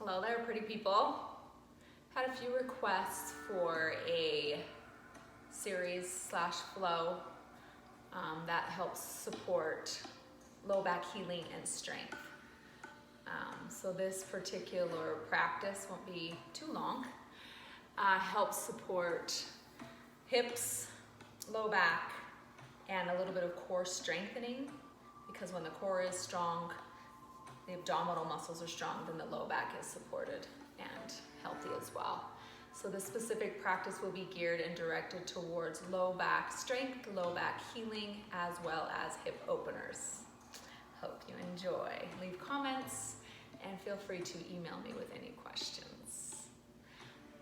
Hello there, pretty people. Had a few requests for a series slash flow that helps support low back healing and strength. So this particular practice won't be too long. Helps support hips, low back, and a little bit of core strengthening, because when the core is strong, the abdominal muscles are strong, then the low back is supported and healthy as well. So this specific practice will be geared and directed towards low back strength, low back healing, as well as hip openers. Hope you enjoy. Leave comments and feel free to email me with any questions.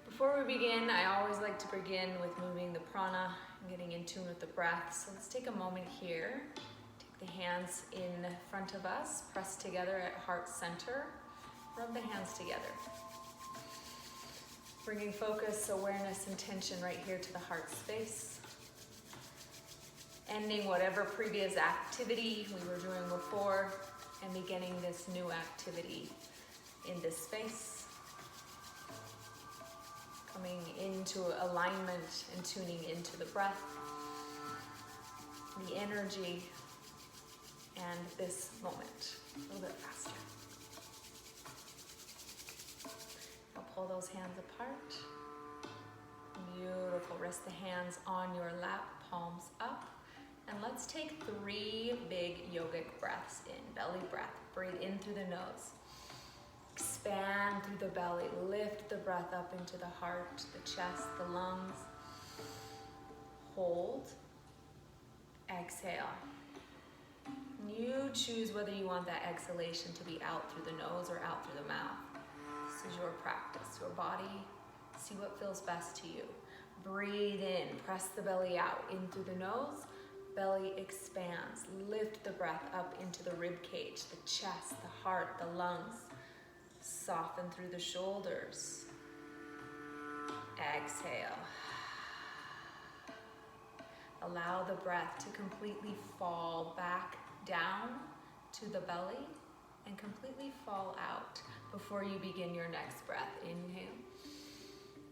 Before we begin, I always like to begin with moving the prana and getting in tune with the breath. So let's take a moment here. Take the hands in front of us, press together at heart center. Rub the hands together. Bringing focus, awareness, intention right here to the heart space. Ending whatever previous activity we were doing before and beginning this new activity in this space. Coming into alignment and tuning into the breath, the energy, and this moment a little bit faster. Now pull those hands apart. Beautiful. Rest the hands on your lap, palms up. And let's take 3 big yogic breaths in. Belly breath. Breathe in through the nose. Expand through the belly. Lift the breath up into the heart, the chest, the lungs. Hold. Exhale. You choose whether you want that exhalation to be out through the nose or out through the mouth. This is your practice, your body. See what feels best to you. Breathe in, press the belly out, in through the nose. Belly expands. Lift the breath up into the rib cage, the chest, the heart, the lungs. Soften through the shoulders. Exhale. Allow the breath to completely fall back down to the belly and completely fall out before you begin your next breath. Inhale.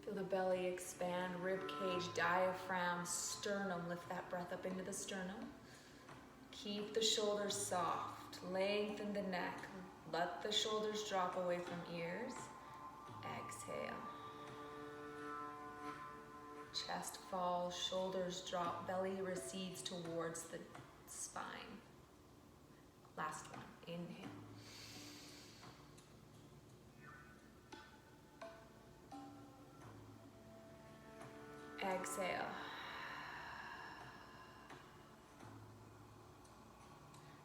Feel the belly expand, rib cage, diaphragm, sternum. Lift that breath up into the sternum. Keep the shoulders soft. Lengthen the neck. Let the shoulders drop away from ears. Exhale. Chest falls, shoulders drop, belly recedes towards the spine. Last one. Inhale. Exhale.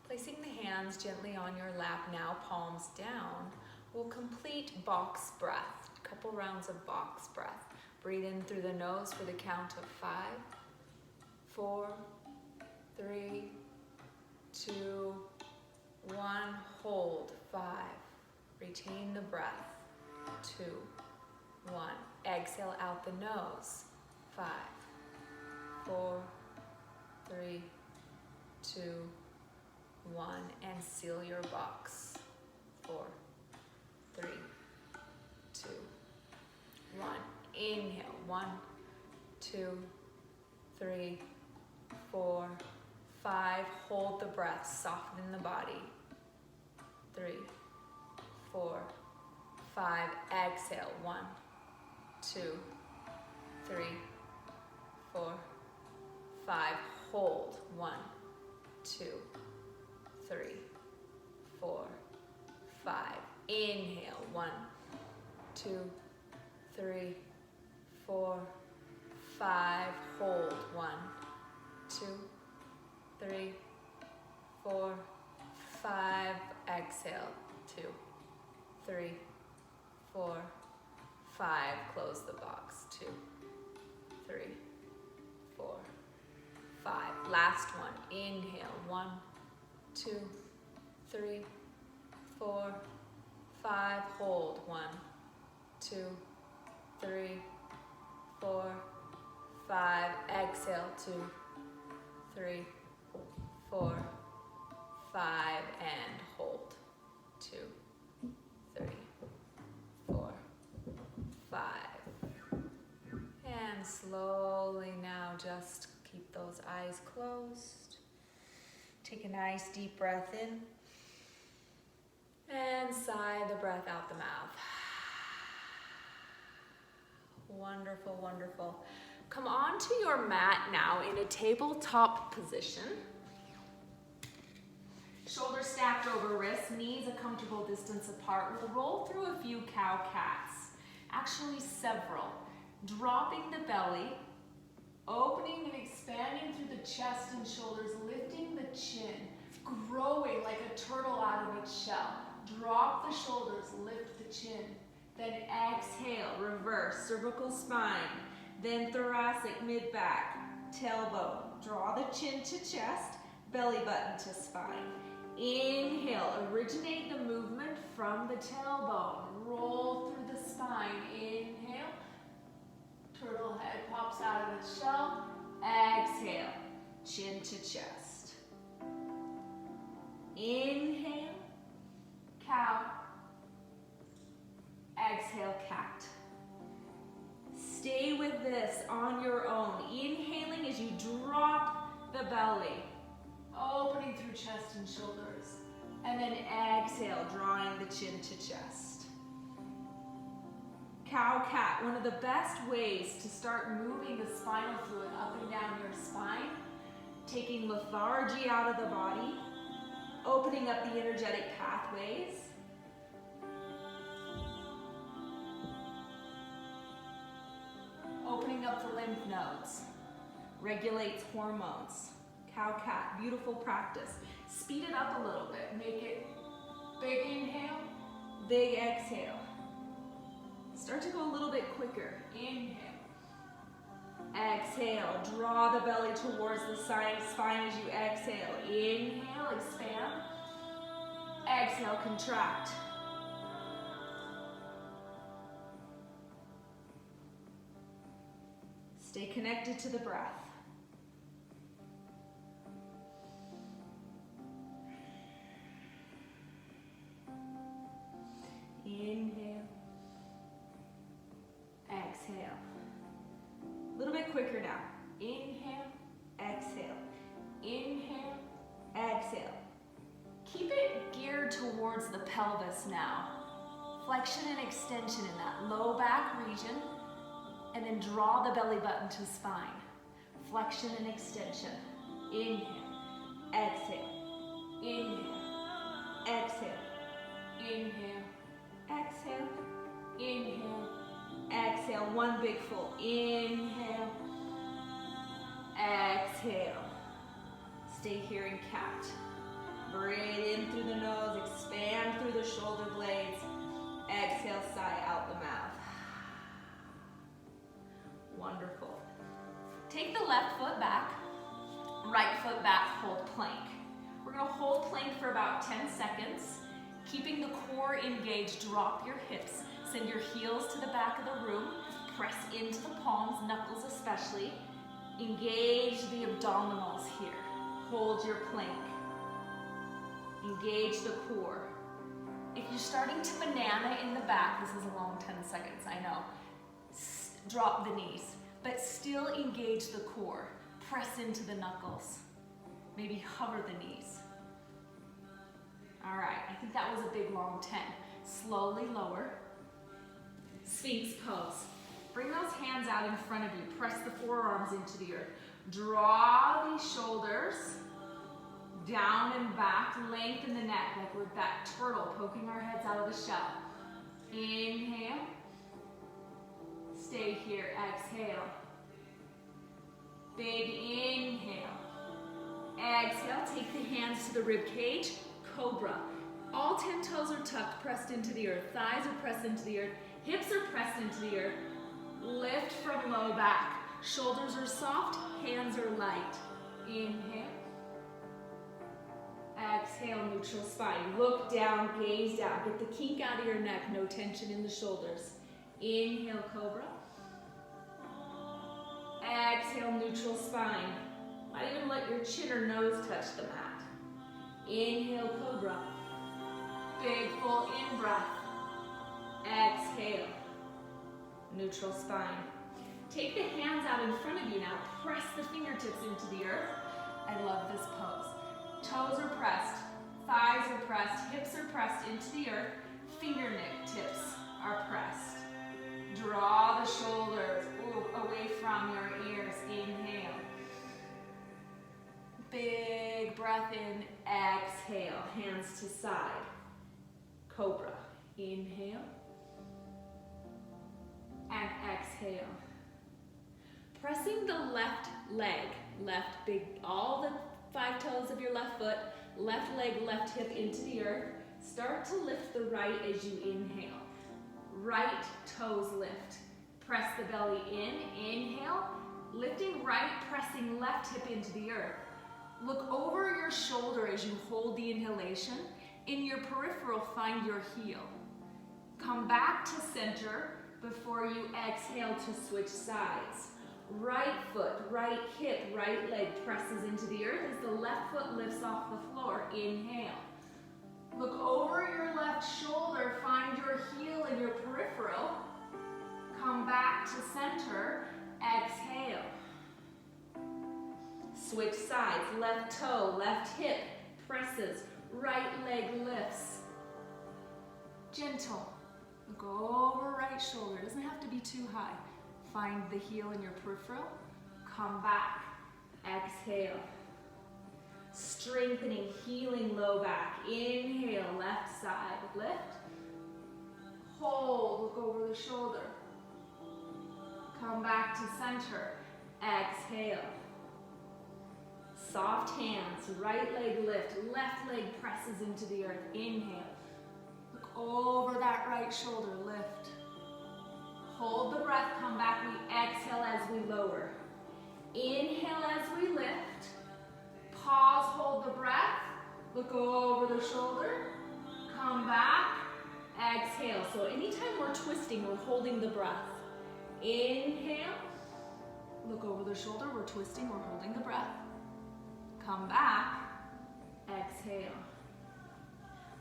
Placing the hands gently on your lap now, palms down, we'll complete box breath. A couple rounds of box breath. Breathe in through the nose for the count of 5, 4, 3, 2, 1. Hold. 5. Retain the breath. 2, 1. Exhale out the nose. 5, 4, 3, 2, 1. And seal your box. 4, 3, 2, 1. Inhale. 1, 2, 3, 4, 5. Hold the breath. Soften the body. 3, 4, 5. Exhale. 1, 2, 3, 4, 5. Hold. 1, 2, 3, 4, 5. Inhale. 1, 2, 3, 4, 5. Hold. 1, 2, 3, 4, 5. Exhale. 2, 3, 4, 5. Close the box. 2, 3, 4, 5. Last one. Inhale. 1, 2, 3, 4, 5. Hold. 1, 2, 3, 4, 5. Exhale. 2, 3, 4, 5. And hold. 2, 3, slowly now just keep those eyes closed. Take a nice deep breath in. And sigh the breath out the mouth. Wonderful, wonderful. Come onto your mat now in a tabletop position. Shoulders stacked over wrists, knees a comfortable distance apart. We'll roll through a few cow cats, actually several. Dropping the belly, opening and expanding through the chest and shoulders, lifting the chin, growing like a turtle out of its shell. Drop the shoulders, lift the chin. Then exhale, reverse, cervical spine. Then thoracic, mid-back, tailbone. Draw the chin to chest, belly button to spine. Inhale, originate the movement from the tailbone. Roll through the spine. Inhale, turtle head pops out of its shell. Exhale, chin to chest. Inhale, cow. Exhale, cat. Stay with this on your own. Inhaling as you drop the belly, opening through chest and shoulders. And then exhale, drawing the chin to chest. Cow cat, one of the best ways to start moving the spinal fluid up and down your spine, taking lethargy out of the body, opening up the energetic pathways. Opening up the lymph nodes, regulates hormones. Cow cat, beautiful practice. Speed it up a little bit. Make it big inhale, big exhale. Start to go a little bit quicker. Inhale. Exhale, draw the belly towards the spine as you exhale. Inhale, expand. Exhale, contract. Stay connected to the breath. Inhale. Exhale. A little bit quicker now. Inhale, exhale. Inhale, exhale. Keep it geared towards the pelvis now. Flexion and extension in that low back region. And then draw the belly button to spine. Flexion and extension. Inhale, exhale. Inhale, exhale. Inhale, exhale. Inhale, exhale. One big full. Inhale, exhale. Stay here in cat. Breathe in through the nose, expand through the shoulder blades. Exhale, sigh out the mouth. Wonderful. Take the left foot back, right foot back, hold plank. We're gonna hold plank for about 10 seconds, keeping the core engaged. Drop your hips, send your heels to the back of the room, press into the palms, knuckles especially. Engage the abdominals here. Hold your plank. Engage the core. If you're starting to banana in the back, this is a long 10 seconds, I know. Drop the knees, but still engage the core. Press into the knuckles. Maybe hover the knees. All right, I think that was a big long 10. Slowly lower. Sphinx pose. Bring those hands out in front of you. Press the forearms into the earth. Draw these shoulders down and back. Lengthen the neck like we're that turtle poking our heads out of the shell. Inhale. Stay here, exhale. Big inhale. Exhale, take the hands to the rib cage, cobra. All 10 toes are tucked, pressed into the earth. Thighs are pressed into the earth. Hips are pressed into the earth. Lift from low back. Shoulders are soft, hands are light. Inhale. Exhale, neutral spine. Look down, gaze down. Get the kink out of your neck, no tension in the shoulders. Inhale, cobra. Exhale, neutral spine. Might even let your chin or nose touch the mat. Inhale, cobra. Big full in breath. Exhale, neutral spine. Take the hands out in front of you now. Press the fingertips into the earth. I love this pose. Toes are pressed, thighs are pressed, hips are pressed into the earth, fingertips are pressed. Draw the shoulders away from your ears. Inhale. Big breath in, exhale, hands to side. Cobra. Inhale and exhale. Pressing the left leg, left big, all the 5 toes of your left foot, left leg, left hip into the earth. Start to lift the right as you inhale. Right toes lift. Press the belly in, inhale. Lifting right, pressing left hip into the earth. Look over your shoulder as you hold the inhalation. In your peripheral, find your heel. Come back to center before you exhale to switch sides. Right foot, right hip, right leg presses into the earth as the left foot lifts off the floor. Inhale. Look over your left shoulder, find your heel in your peripheral. Come back to center, exhale. Switch sides, left toe, left hip presses, right leg lifts. Gentle. Look over right shoulder, doesn't have to be too high. Find the heel in your peripheral, come back, exhale. Strengthening, healing low back. Inhale, left side, lift. Hold, look over the shoulder. Come back to center, exhale. Soft hands, right leg lift, left leg presses into the earth. Inhale. Look over that right shoulder, lift. Hold the breath, come back, we exhale as we lower. Inhale as we lift. Pause, hold the breath. Look over the shoulder. Come back, exhale. So anytime we're twisting, we're holding the breath. Inhale. Look over the shoulder, we're twisting, we're holding the breath. Come back, exhale.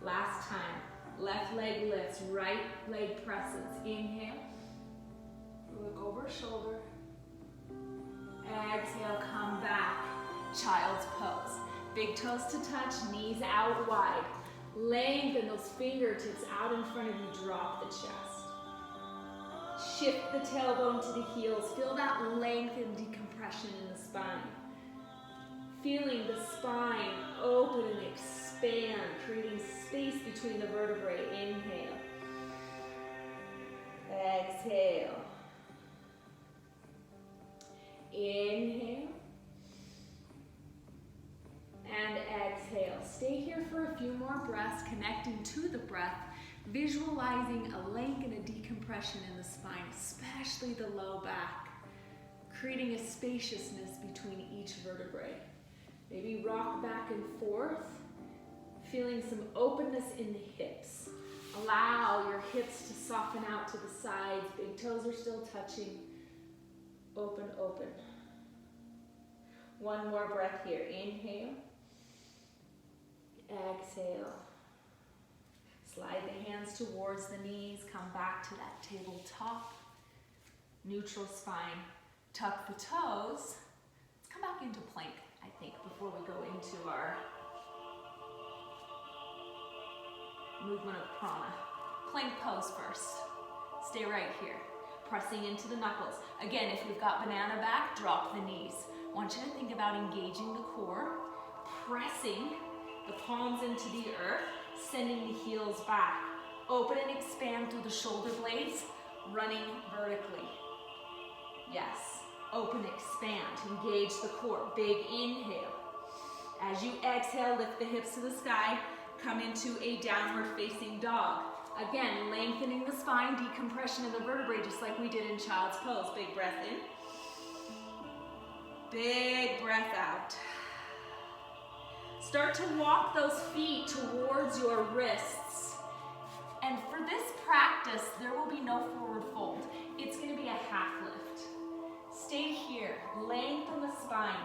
Last time, left leg lifts, right leg presses. Inhale. Look over shoulder. Exhale, come back. Child's pose. Big toes to touch, knees out wide. Lengthen those fingertips out in front of you, drop the chest. Shift the tailbone to the heels. Feel that length and decompression in the spine. Feeling the spine open and expand, creating space between the vertebrae. Inhale. Exhale. Inhale. And exhale. Stay here for a few more breaths, connecting to the breath, visualizing a length and a decompression in the spine, especially the low back, creating a spaciousness between each vertebrae. Maybe rock back and forth, feeling some openness in the hips. Allow your hips to soften out to the sides. Big toes are still touching. Open, open. One more breath here. Inhale. Exhale. Slide the hands towards the knees. Come back to that tabletop. Neutral spine. Tuck the toes. Let's come back into plank, I think, before we go into our movement of prana. Plank pose first. Stay right here. Pressing into the knuckles. Again, if we've got banana back, drop the knees. I want you to think about engaging the core, pressing the palms into the earth, sending the heels back. Open and expand through the shoulder blades, running vertically. Yes. Open, expand, engage the core. Big inhale. As you exhale, lift the hips to the sky. Come into a downward facing dog. Again, lengthening the spine, decompression in the vertebrae, just like we did in child's pose. Big breath in. Big breath out. Start to walk those feet towards your wrists. And for this practice, there will be no forward fold. It's going to be a half lift. Stay here, lengthen the spine.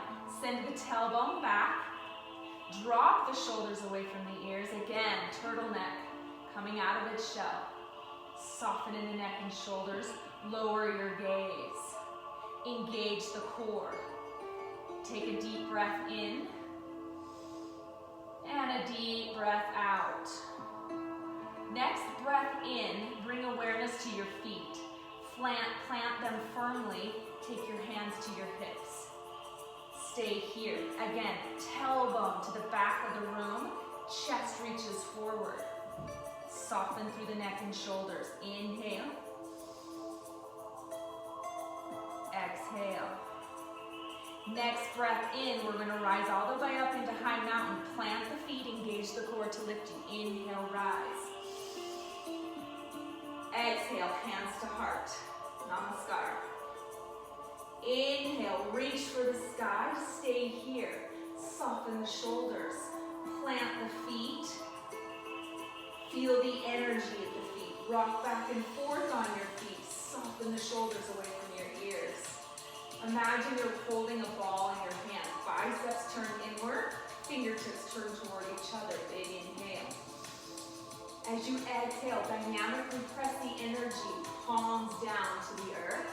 Send the tailbone back. Drop the shoulders away from the ears. Again, turtleneck coming out of its shell. Soften in the neck and shoulders. Lower your gaze. engage the core. Take a deep breath in and a deep breath out. Next breath in, bring awareness to your feet. Plant them firmly. Take your hands to your hips. Stay here. Again, tailbone to the back of the room. Chest reaches forward. Soften through the neck and shoulders. Inhale. Exhale. Next breath in, we're going to rise all the way up into high mountain. Plant the feet, engage the core to lift you. Inhale, rise. Exhale, hands to heart. Namaskar. Inhale, reach for the sky. Stay here. Soften the shoulders. Plant the feet. Feel the energy at the feet. Rock back and forth on your feet. Soften the shoulders away from your ears. Imagine you're holding a ball in your hand. Biceps turn inward. Fingertips turn toward each other. Big inhale. As you exhale, dynamically press the energy. Palms down to the earth.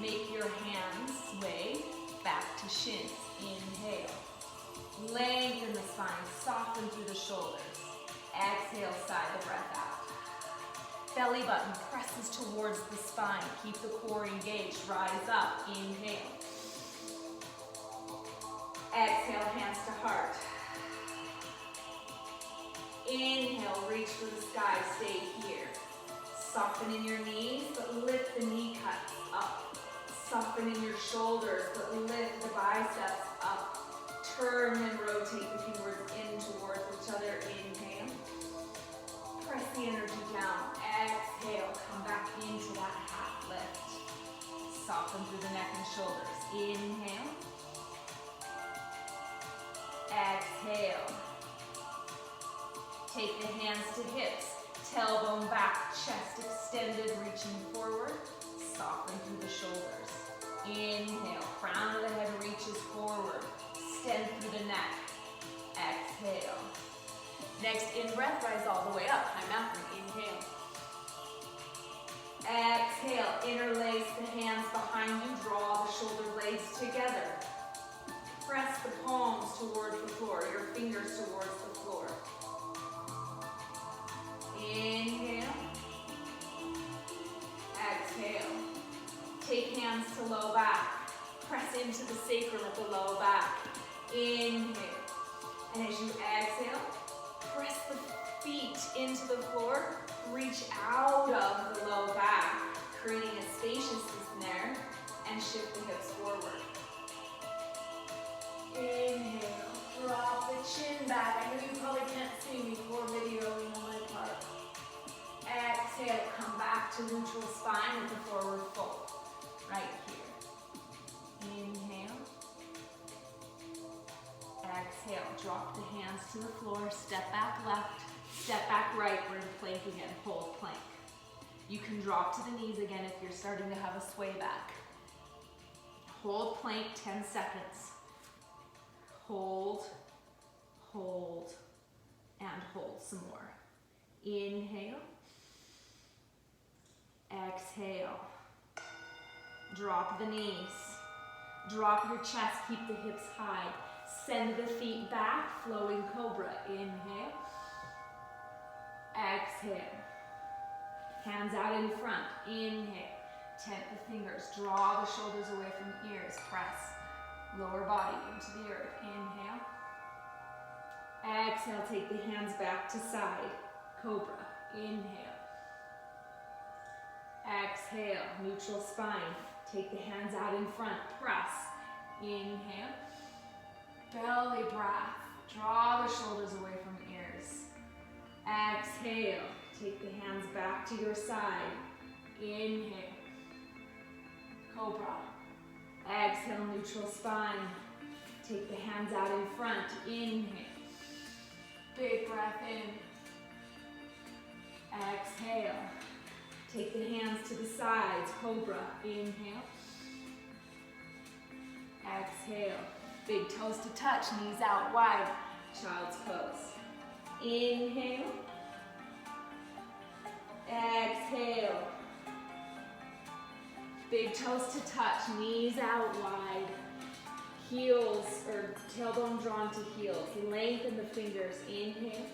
Make your hands sway back to shins. Inhale. Lengthen the spine. Soften through the shoulders. Exhale, sigh the breath out. Belly button presses towards the spine. Keep the core engaged. Rise up. Inhale. Exhale, hands to heart. Inhale, reach for the sky. Stay here. Soften in your knees, but lift the knee cuts up. Soften in your shoulders, but lift the biceps up. Turn and rotate the fingers in towards each other. Inhale. Press the energy down. Exhale. Come back into that half lift. Soften through the neck and shoulders. Inhale. Exhale. Take the hands to hips. Tailbone back. Chest extended, reaching forward. Soften through the shoulders. Inhale. Crown of the head reaches forward. Extend through the neck. Exhale. Next in-breath, rise all the way up. High mountain. Inhale. Exhale. Interlace the hands behind you. Draw the shoulder blades together. Press the palms towards the floor. Your fingers towards the floor. Inhale. Exhale. Take hands to low back. Press into the sacrum at the low back. Inhale. And as you exhale, press the feet into the floor. Reach out of the low back, creating a spaciousness there, and shift the hips forward. Inhale. Drop the chin back. I know you probably can't see me for videoing on my part. Exhale. Come back to neutral spine with the forward fold. Right here. Inhale. Exhale. Drop the hands to the floor. Step back left. Step back right. We're in plank again. Hold plank. You can drop to the knees again if you're starting to have a sway back. Hold plank 10 seconds. Hold, hold, and hold some more. Inhale. Exhale. Drop the knees. Drop your chest. Keep the hips high. Send the feet back. Flowing cobra. Inhale. Exhale. Hands out in front. Inhale. Tent the fingers. Draw the shoulders away from ears. Press. Lower body into the earth. Inhale. Exhale. Take the hands back to side. Cobra. Inhale. Exhale. Neutral spine. Take the hands out in front. Press. Inhale. Belly breath. Draw the shoulders away from ears. Exhale. Take the hands back to your side. Inhale. Cobra. Exhale, neutral spine. Take the hands out in front. Inhale. Big breath in. Exhale. Take the hands to the sides. Cobra. Inhale. Exhale. Big toes to touch. Knees out wide. Child's pose. Inhale. Exhale. Big Big toes to touch, knees out wide. Heels or tailbone drawn to heels. Lengthen the fingers. Inhale.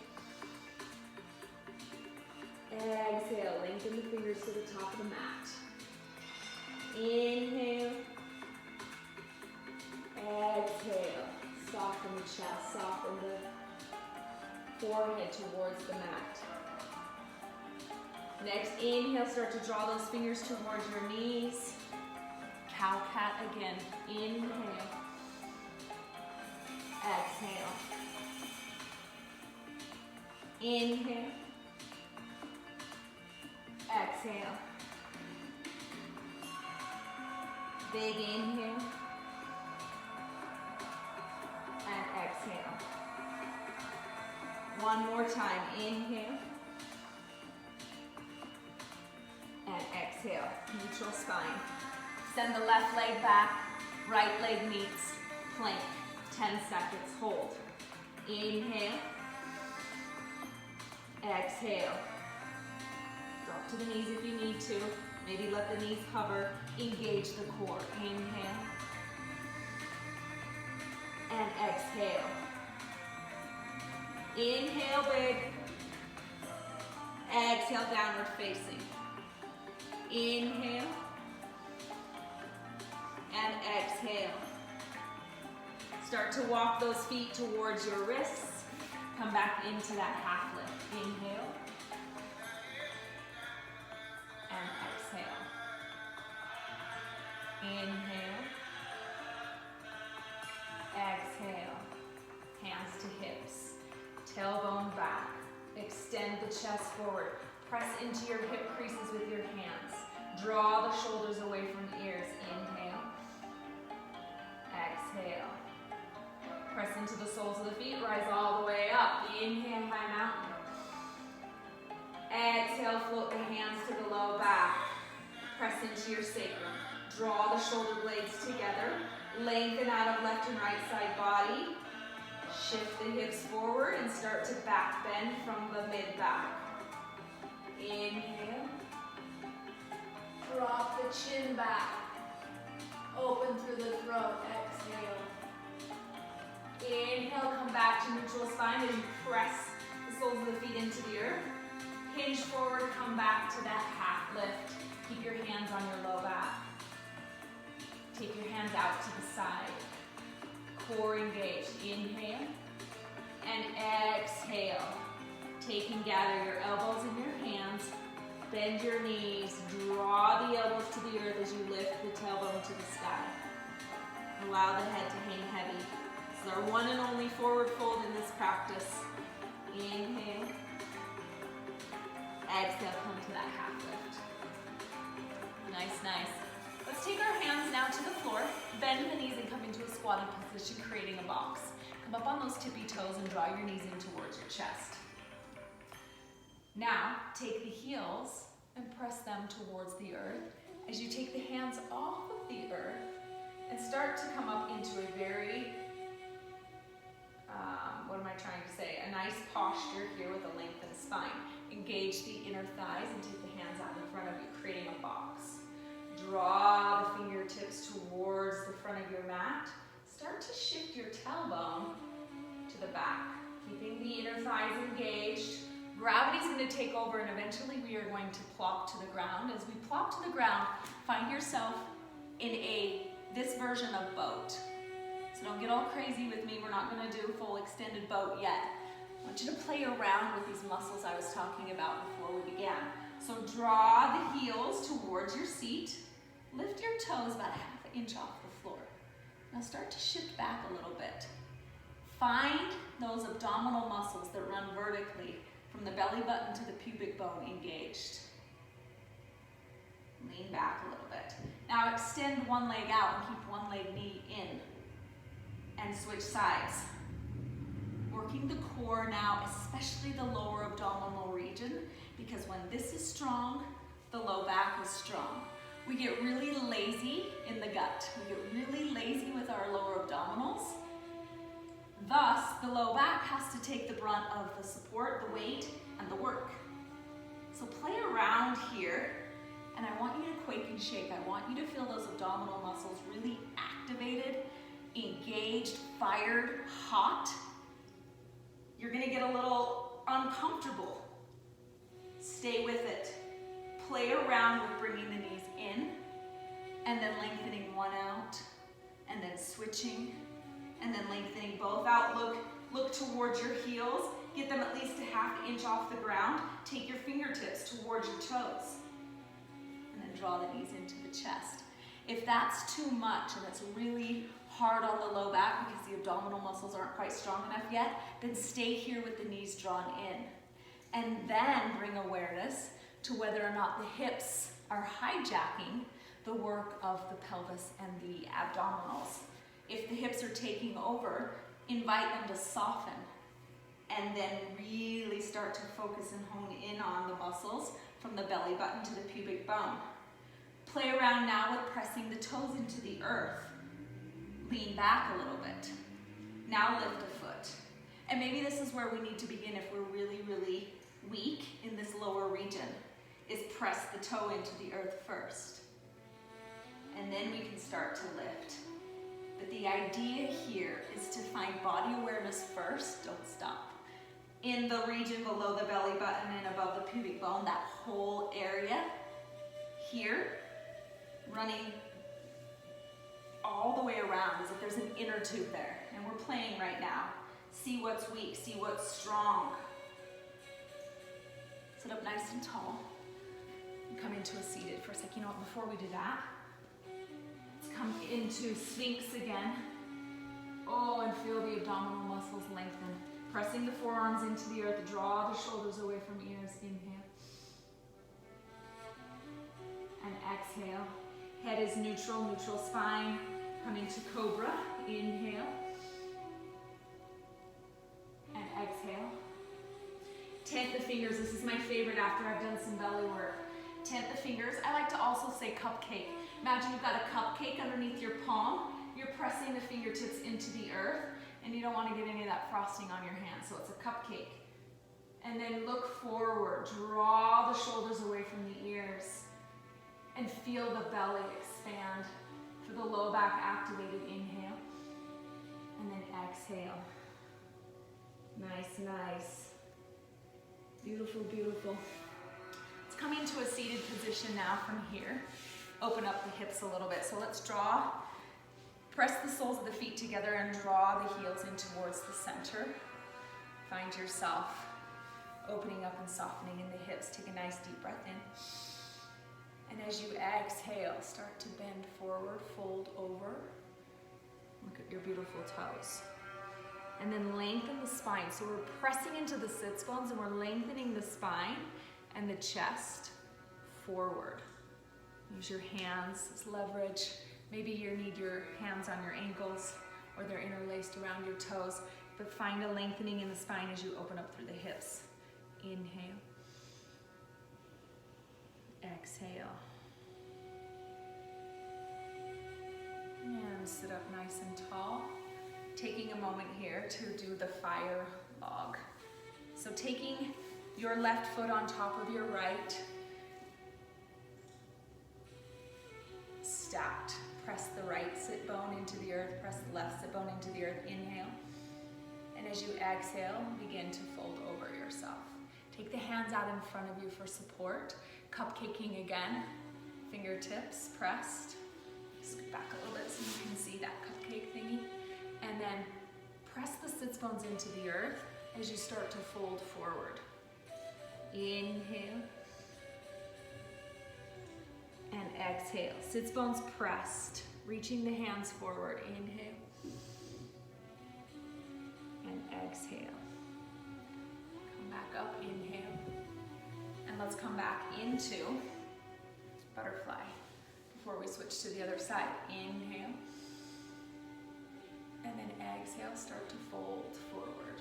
Exhale. Lengthen the fingers to the top of the mat. Inhale. Exhale. Soften the chest. Soften the forehead towards the mat. Next, inhale. Start to draw those fingers towards your knees. Cow cat again. Inhale. Exhale. Inhale. Exhale. Big inhale. And exhale. One more time. Inhale. And exhale. Neutral spine. Send the left leg back. Right leg meets plank. 10 seconds, hold. Inhale. Exhale. Drop to the knees if you need to. Maybe let the knees cover. Engage the core. Inhale. And exhale. Inhale big. Exhale, downward facing. Inhale. And exhale. Start to walk those feet towards your wrists. Come back into that half lift. Inhale. And exhale. Inhale. Exhale. Hands to hips. Tailbone back. Extend the chest forward. Press into your hip creases with your hands. Draw the shoulders away from the ears. Inhale. Exhale. Press into the soles of the feet, rise all the way up. Inhale, high mountain. Exhale, float the hands to the low back. Press into your sacrum. Draw the shoulder blades together. Lengthen out of left and right side body. Shift the hips forward and start to back bend from the mid-back. Inhale. Drop the chin back. Open through the throat. Exhale. Inhale, come back to neutral spine as you press the soles of the feet into the earth. Hinge forward, come back to that half lift. Keep your hands on your low back. Take your hands out to the side. Core engaged. Inhale and exhale. Take and gather your elbows in your hands. Bend your knees. Draw the elbows to the earth as you lift the tailbone to the sky. Allow the head to hang heavy. This is our one and only forward fold in this practice. Inhale. Exhale, come to that half lift. Nice, nice. Let's take our hands now to the floor. Bend the knees and come into a squatted position, creating a box. Come up on those tippy toes and draw your knees in towards your chest. Now, take the heels and press them towards the earth as you take the hands off of the earth and start to come up into a very, a nice posture here with a lengthened spine. Engage the inner thighs and take the hands out in front of you, creating a box. Draw the fingertips towards the front of your mat. Start to shift your tailbone to the back, keeping the inner thighs engaged. Gravity's going to take over and eventually we are going to plop to the ground. As we plop to the ground, find yourself in this version of boat. So don't get all crazy with me. We're not going to do full extended boat yet. I want you to play around with these muscles I was talking about before we began. So draw the heels towards your seat. Lift your toes about ½ inch off the floor. Now start to shift back a little bit. Find those abdominal muscles that run vertically from the belly button to the pubic bone engaged. Lean back a little bit. Now extend one leg out and keep one leg knee in. And switch sides. Working the core now, especially the lower abdominal region, because when this is strong, the low back is strong. We get really lazy in the gut. We get really lazy with our lower abdominals. Thus, the low back has to take the brunt of the support, the weight, and the work. So play around here, and I want you to wake and shake. I want you to feel those abdominal muscles really activated, engaged, fired, hot. You're gonna get a little uncomfortable. Stay with it. Play around with bringing the knees in and then lengthening one out and then switching and then lengthening both out. Look towards your heels. Get them at least a half inch off the ground. Take your fingertips towards your toes. And then draw the knees into the chest. If that's too much and it's really hard on the low back because the abdominal muscles aren't quite strong enough yet, then stay here with the knees drawn in. And then bring awareness to whether or not the hips are hijacking the work of the pelvis and the abdominals. If the hips are taking over, invite them to soften and then really start to focus and hone in on the muscles from the belly button to the pubic bone. Play around now with pressing the toes into the earth. Lean back a little bit. Now lift a foot. And maybe this is where we need to begin if we're really, really weak in this lower region, is press the toe into the earth first. And then we can start to lift. But the idea here is to find body awareness first, don't stop. In the region below the belly button and above the pubic bone, that whole area here, running all the way around as if there's an inner tube there. And we're playing right now. See what's weak, see what's strong. Sit up nice and tall. And come into a seated for a sec. You know what, before we do that, let's come into Sphinx again. Oh, and feel the abdominal muscles lengthen. Pressing the forearms into the earth, draw the shoulders away from ears, inhale. And exhale. Head is neutral, neutral spine. Come into Cobra, inhale. And exhale. Tent the fingers, this is my favorite after I've done some belly work. Tent the fingers, I like to also say cupcake. Imagine you've got a cupcake underneath your palm. You're pressing the fingertips into the earth, and you don't want to get any of that frosting on your hands, so it's a cupcake. And then look forward, draw the shoulders away from the ears, and feel the belly expand. For the low back activated, inhale, and then exhale. Nice, nice. Beautiful, beautiful. Let's come into a seated position now from here. Open up the hips a little bit. So let's draw. Press the soles of the feet together and draw the heels in towards the center. Find yourself opening up and softening in the hips. Take a nice deep breath in. And as you exhale, start to bend forward, fold over. Look at your beautiful toes. And then lengthen the spine. So we're pressing into the sits bones and we're lengthening the spine and the chest forward. Use your hands as leverage. Maybe you need your hands on your ankles or they're interlaced around your toes, but find a lengthening in the spine as you open up through the hips. Inhale. Exhale. And sit up nice and tall. Taking a moment here to do the fire log. So taking your left foot on top of your right, stacked. Press the right sit bone into the earth, press the left sit bone into the earth, inhale. And as you exhale, begin to fold over yourself. Take the hands out in front of you for support. Cupcaking again, fingertips pressed. Scoot back a little bit so you can see that cupcake thingy. And then press the sits bones into the earth as you start to fold forward. Inhale. And exhale. Sits bones pressed, reaching the hands forward. Inhale. And exhale. Come back up, inhale. And let's come back into butterfly before we switch to the other side. Inhale. And then exhale, start to fold forward.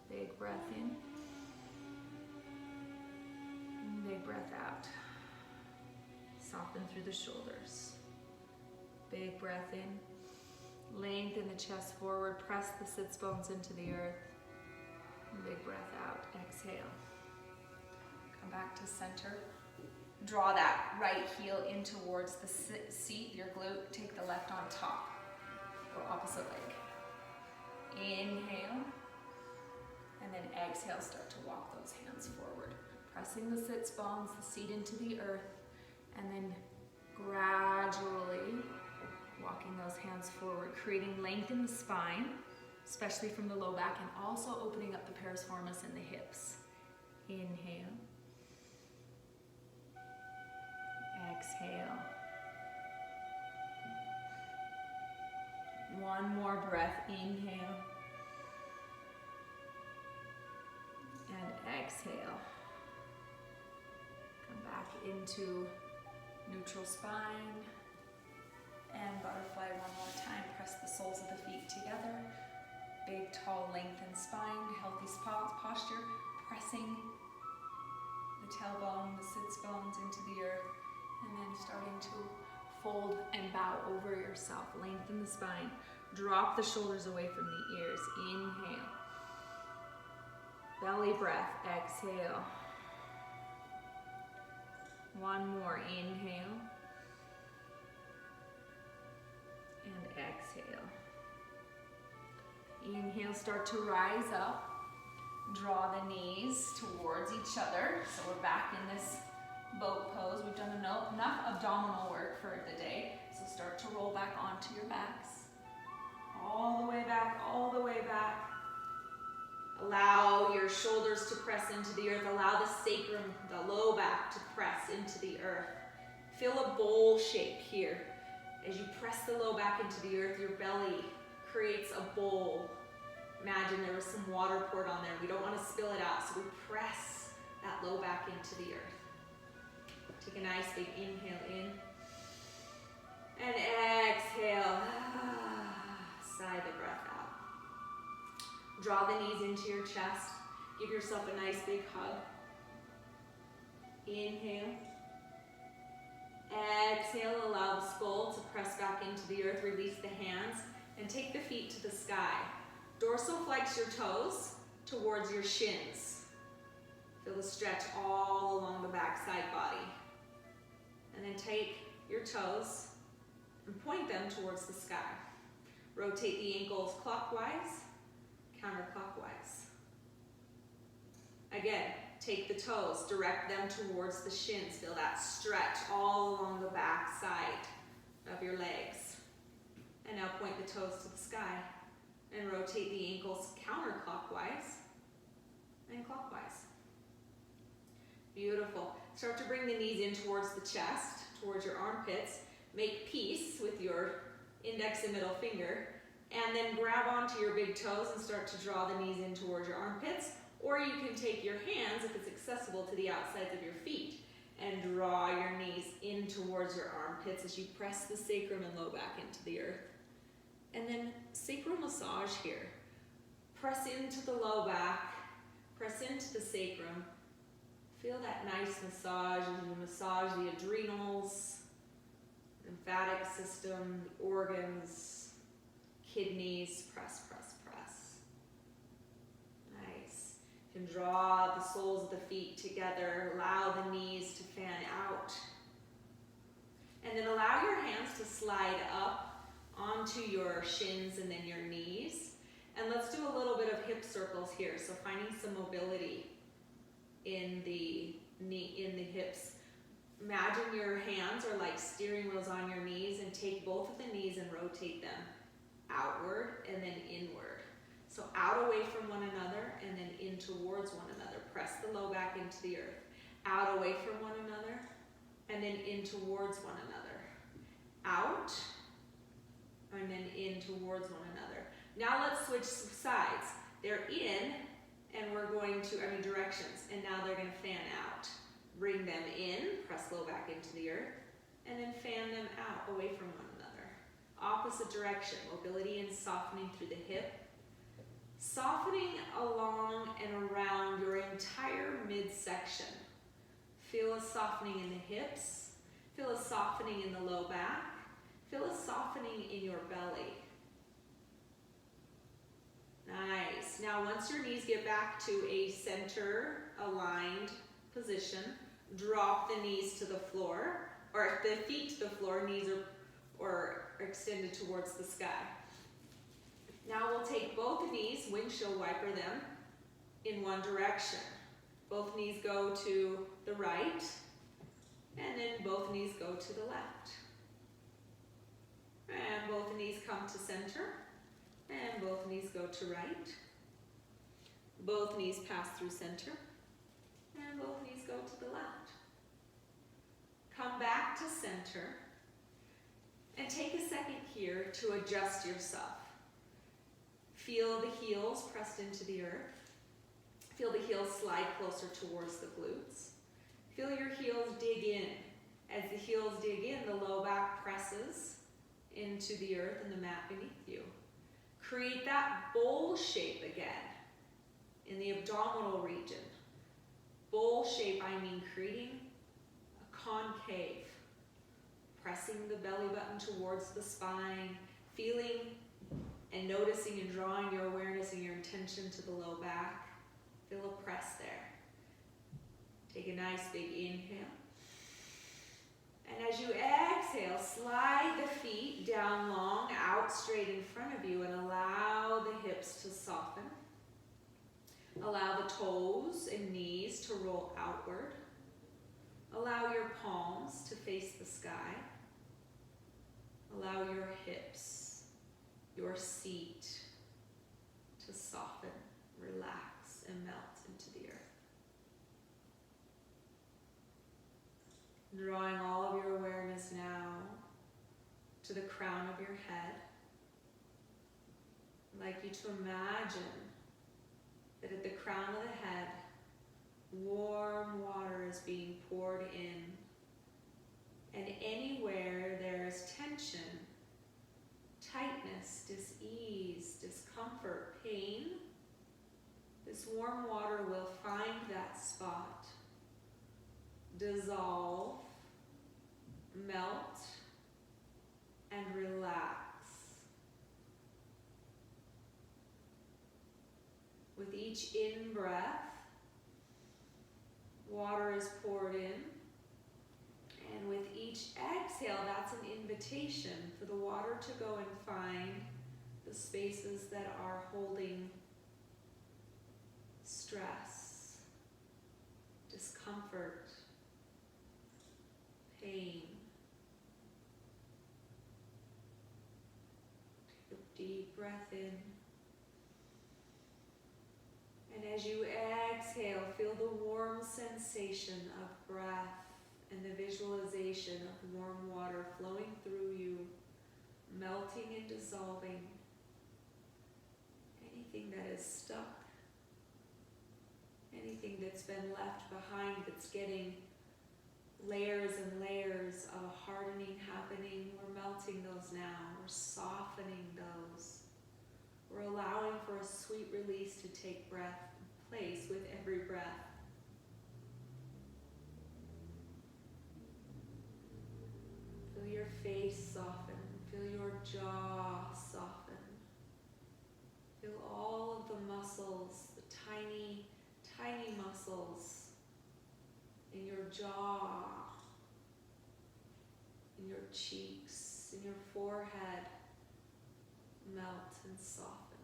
Big breath in. And big breath out. Soften through the shoulders. Big breath in. Lengthen the chest forward. Press the sits bones into the earth. And big breath out. Exhale. Come back to center. Draw that right heel in towards the seat, your glute. Take the left on top, or opposite leg. Inhale, and then exhale, start to walk those hands forward. Pressing the sits bones, the seat into the earth, and then gradually walking those hands forward, creating length in the spine, especially from the low back, and also opening up the piriformis in the hips. Inhale. Exhale. One more breath. Inhale. And exhale. Come back into neutral spine. And butterfly one more time. Press the soles of the feet together. Big, tall, lengthened spine. Healthy posture. Pressing the tailbone, the sits bones into the earth. And then starting to fold and bow over yourself. Lengthen the spine. Drop the shoulders away from the ears. Inhale. Belly breath. Exhale. One more. Inhale. And exhale. Inhale, start to rise up. Draw the knees towards each other. So we're back in this boat pose. We've done enough abdominal work for the day. So start to roll back onto your backs. All the way back, all the way back. Allow your shoulders to press into the earth. Allow the sacrum, the low back, to press into the earth. Feel a bowl shape here. As you press the low back into the earth, your belly creates a bowl. Imagine there was some water poured on there. We don't want to spill it out, so we press that low back into the earth. Take a nice big inhale in. And exhale. Sigh the breath out. Draw the knees into your chest. Give yourself a nice big hug. Inhale. Exhale, allow the skull to press back into the earth. Release the hands and take the feet to the sky. Dorsiflex your toes towards your shins. Feel the stretch all along the backside body. And then take your toes and point them towards the sky. Rotate the ankles clockwise, counterclockwise. Again, take the toes, direct them towards the shins. Feel that stretch all along the back side of your legs. And now point the toes to the sky and rotate the ankles counterclockwise and clockwise. Beautiful. Start to bring the knees in towards the chest, towards your armpits. Make peace with your index and middle finger. And then grab onto your big toes and start to draw the knees in towards your armpits. Or you can take your hands, if it's accessible, to the outsides of your feet and draw your knees in towards your armpits as you press the sacrum and low back into the earth. And then sacral massage here. Press into the low back, press into the sacrum. Feel that nice massage as you massage the adrenals, lymphatic system, the organs, kidneys. Press, press, press. Nice. You can draw the soles of the feet together. Allow the knees to fan out. And then allow your hands to slide up onto your shins and then your knees. And let's do a little bit of hip circles here. So finding some mobility in the knee, in the hips. Imagine your hands are like steering wheels on your knees, and take both of the knees and rotate them outward and then inward. So out away from one another and then in towards one another. Press the low back into the earth. Out away from one another and then in towards one another. Out and then in towards one another. Now let's switch sides. They're in, and we're going to, directions, and now they're going to fan out. Bring them in, press low back into the earth, and then fan them out away from one another. Opposite direction, mobility and softening through the hip. Softening along and around your entire midsection. Feel a softening in the hips. Feel a softening in the low back. Feel a softening in your belly. Nice. Now once your knees get back to a center aligned position, drop the knees to the floor, or the feet to the floor, knees are extended towards the sky. Now we'll take both knees, windshield wiper them in one direction. Both knees go to the right, and then both knees go to the left. And both knees come to center, and both knees go to right. Both knees pass through center, and both knees go to the left. Come back to center, and take a second here to adjust yourself. Feel the heels pressed into the earth. Feel the heels slide closer towards the glutes. Feel your heels dig in. As the heels dig in, the low back presses into the earth and the mat beneath you. Create that bowl shape again in the abdominal region. Bowl shape, I mean creating a concave. Pressing the belly button towards the spine, feeling and noticing and drawing your awareness and your intention to the low back. Feel a press there. Take a nice big inhale. And as you exhale, slide the feet down long, out straight in front of you, and allow the hips to soften. Allow the toes and knees to roll outward. Allow your palms to face the sky. Allow your hips, your seat, to soften, relax, and melt into the earth. Drawing all of your awareness now to the crown of your head. I'd like you to imagine that at the crown of the head, warm water is being poured in. And anywhere there is tension, tightness, dis-ease, discomfort, pain, this warm water will find that spot, dissolve, melt, and relax. With each in-breath, water is poured in. And with each exhale, that's an invitation for the water to go and find the spaces that are holding stress, discomfort, pain. Take a deep breath in. And as you exhale, feel the warm sensation of breath and the visualization of warm water flowing through you, melting and dissolving anything that is stuck, anything that's been left behind that's getting layers and layers of hardening happening. We're melting those now. We're softening those. We're allowing for a sweet release to take place with every breath. Feel your face soften. Feel your jaw soften. Feel all of the muscles, the tiny, tiny muscles in your jaw, in your cheeks, in your forehead melt and soften.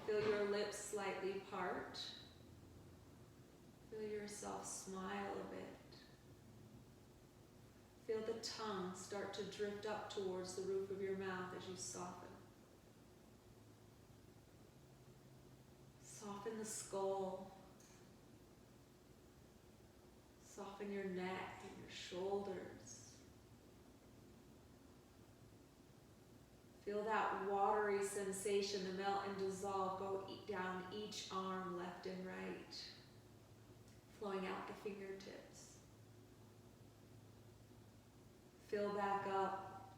Feel your lips slightly part. Feel yourself smile a bit. Feel the tongue start to drift up towards the roof of your mouth as you soften. Soften the skull. Soften your neck and your shoulders. Feel that watery sensation, the melt and dissolve, go down each arm, left and right, flowing out the fingertips. Fill back up,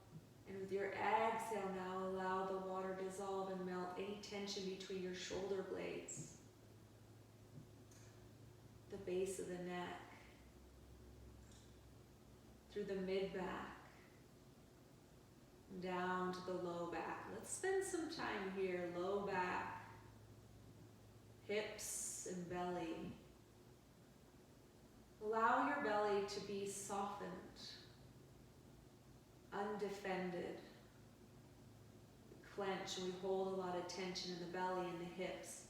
and with your exhale now, allow the water dissolve and melt any tension between your shoulder blades, the base of the neck, through the mid-back, down to the low back. Let's spend some time here. Low back, hips and belly. Allow belly to be softened, undefended. Clench, and we hold a lot of tension in the belly and the hips.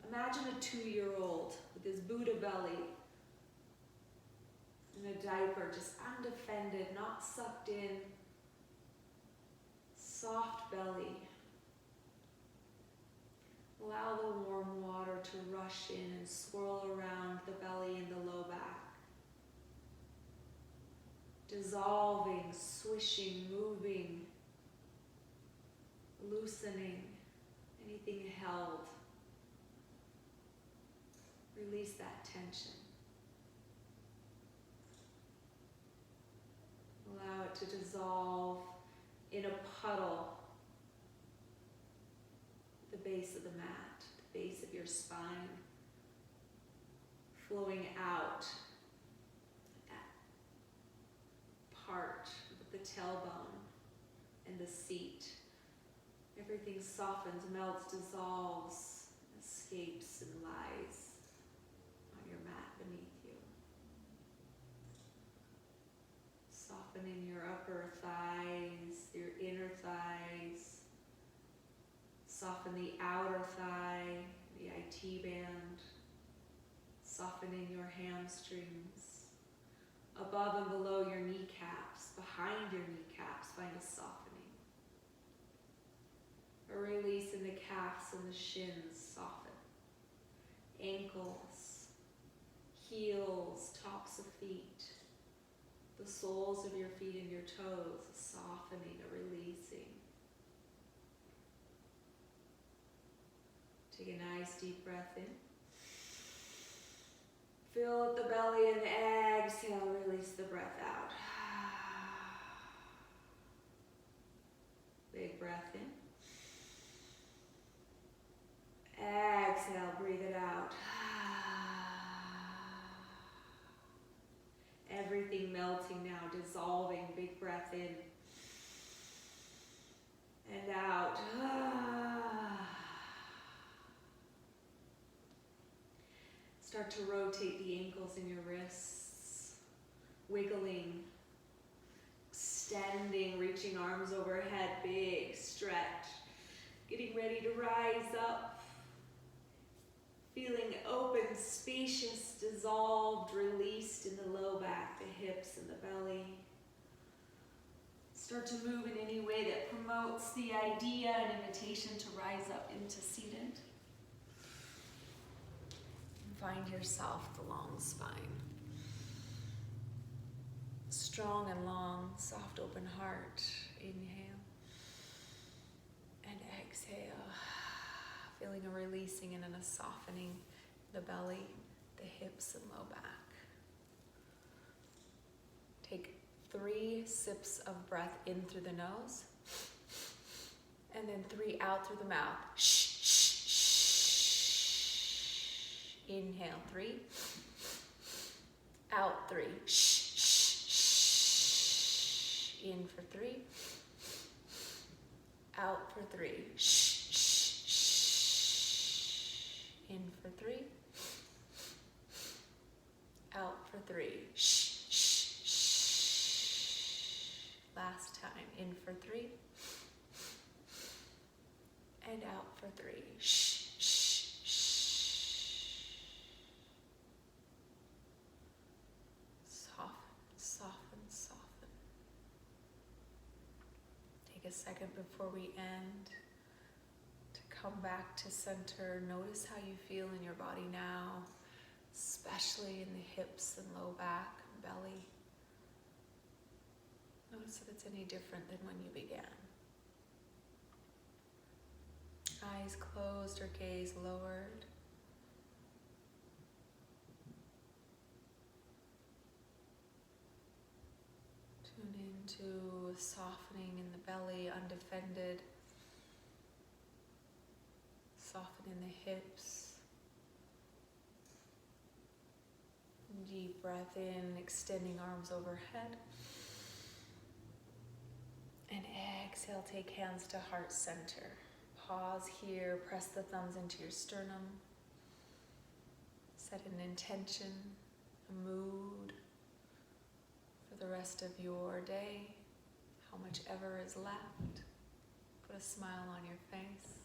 Imagine a 2-year-old with his Buddha belly in a diaper, just undefended, not sucked in. Soft belly. Allow the warm water to rush in and swirl around the belly and the low back. Dissolving, swishing, moving, loosening, anything held. Release that tension. Allow it to dissolve in a puddle at the base of the mat, the base of your spine, flowing out that part of the tailbone and the seat. Everything softens, melts, dissolves, escapes and lies on your mat beneath you. Softening your upper thighs, your inner thighs. Soften the outer thigh, the IT band. Softening your hamstrings. Above and below your kneecaps, behind your kneecaps, find a softening. A release in the calves and the shins, soften. Ankles, heels, tops of feet, the soles of your feet and your toes, a softening, a releasing. Take a nice deep breath in. Fill up the belly and exhale, release the breath out. Big breath in. Exhale, breathe it out. Everything melting now, dissolving. Big breath in and out. Start to rotate the ankles in your wrists, wiggling, extending, reaching arms overhead, big stretch. Getting ready to rise up. Feeling open, spacious, dissolved, released in the low back, the hips and the belly. Start to move in any way that promotes the idea and invitation to rise up into seated. Find yourself the long spine. Strong and long, soft open heart. Inhale and exhale. Feeling a releasing and a softening the belly, the hips and low back. Take 3 sips of breath in through the nose and then 3 out through the mouth. Shh, shh, shh. Inhale 3, out 3. Shh, shh, shh. In for 3, out for 3. Shh. In for 3, out for 3. Shh, shh, shh. Last time. In for 3, and out for 3. Shh, shh, shh. Soften, soften, soften. Take a second before we end. Come back to center. Notice how you feel in your body now, especially in the hips and low back and belly. Notice if it's any different than when you began. Eyes closed or gaze lowered. Tune into a softening in the belly, undefended. Soften in the hips. Deep breath in, extending arms overhead. And exhale, take hands to heart center. Pause here, press the thumbs into your sternum. Set an intention, a mood, rest of your day, how much ever is left. Put a smile on your face.